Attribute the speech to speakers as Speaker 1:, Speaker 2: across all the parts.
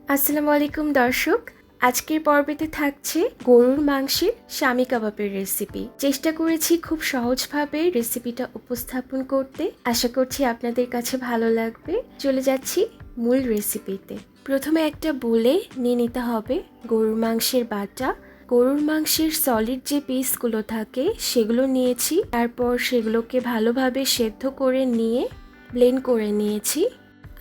Speaker 1: আসসালামু আলাইকুম দর্শক, আজকের পর্বেতে থাকছে গরুর মাংসের শামি কাবাবের রেসিপি। চেষ্টা করেছি খুব সহজভাবে রেসিপিটা উপস্থাপন করতে। আশা করছি আপনাদের কাছে ভালো লাগবে। চলে যাচ্ছি মূল রেসিপিতে। প্রথমে একটা বোলে নিয়ে নিতে হবে গরুর মাংসের বাটা। গরুর মাংসের সলিড যে পিসগুলো থাকে সেগুলো নিয়েছি, তারপর সেগুলোকে ভালোভাবে সেদ্ধ করে নিয়ে ব্লেন্ড করে নিয়েছি।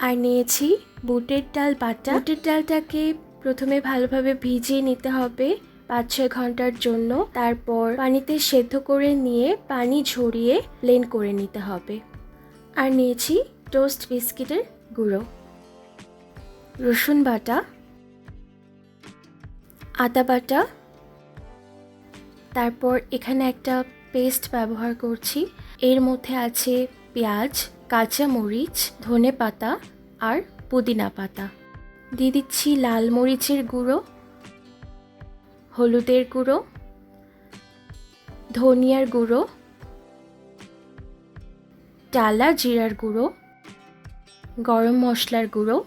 Speaker 1: আর নিয়েছি বুটের ডাল বাটা। বুটের ডালটাকে প্রথমে ভালোভাবে ভিজিয়ে নিতে হবে 5-6 ঘন্টার জন্য, তারপর পানিতে সেদ্ধ করে নিয়ে পানি ঝরিয়ে ব্লেন্ড করে নিতে হবে। আর নিয়েছি টোস্ট বিস্কিটের গুঁড়ো, রসুন বাটা, আদা বাটা, তারপর এখানে একটা পেস্ট ব্যবহার করছি। এর মধ্যে আছে পেঁয়াজ, কাঁচা মরিচ, ধনে পাতা আর পুদিনা পাতা। দিয়ে দিচ্ছি লাল মরিচের গুঁড়ো, হলুদের গুঁড়ো, ধনিয়ার গুঁড়ো, টালা জিরার গুঁড়ো, গরম মশলার গুঁড়ো,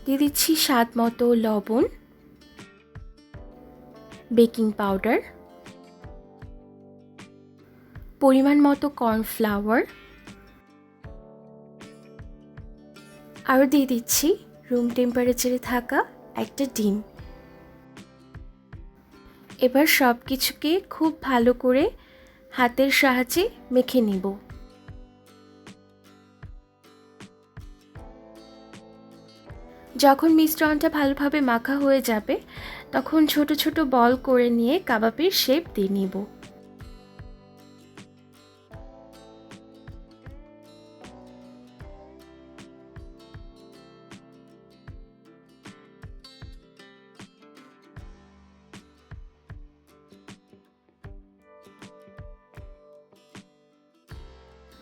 Speaker 1: দিয়ে দিচ্ছি স্বাদ মতো লবণ, বেকিং পাউডার, পরিমাণ মতো কর্নফ্লাওয়ার, আরও দিয়ে দিচ্ছি রুম টেম্পারেচারে থাকা একটা ডিম। এবার সব কিছুকে খুব ভালো করে হাতের সাহায্যে মেখে নিব। যখন মিশ্রণটা ভালোভাবে মাখা হয়ে যাবে তখন ছোট ছোট বল করে নিয়ে কাবাবের শেপ দিয়ে নিব।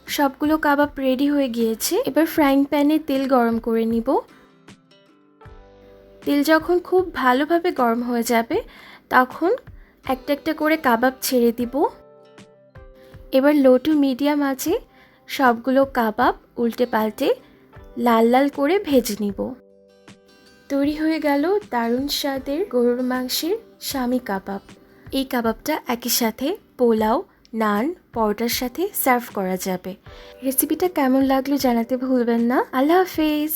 Speaker 1: সবগুলো কাবাব রেডি হয়ে গিয়েছে। এবার ফ্রাইং প্যানে তেল গরম করে নিব। তেল যখন খুব ভালোভাবে গরম হয়ে যাবে তখন একটা একটা করে কাবাব ছেড়ে দিব। এবার লো টু মিডিয়াম আঁচে সবগুলো কাবাব উল্টে পাল্টে লাল লাল করে ভেজে নিব। তৈরি হয়ে গেল দারুণ স্বাদের গরুর মাংসের শামি কাবাব। এই কাবাবটা একই সাথে পোলাও, নান, পরোটার সাথে সার্ভ করা যাবে। রেসিপিটা কেমন লাগলো জানাতে ভুলবেন না। আল্লাহ হাফেজ।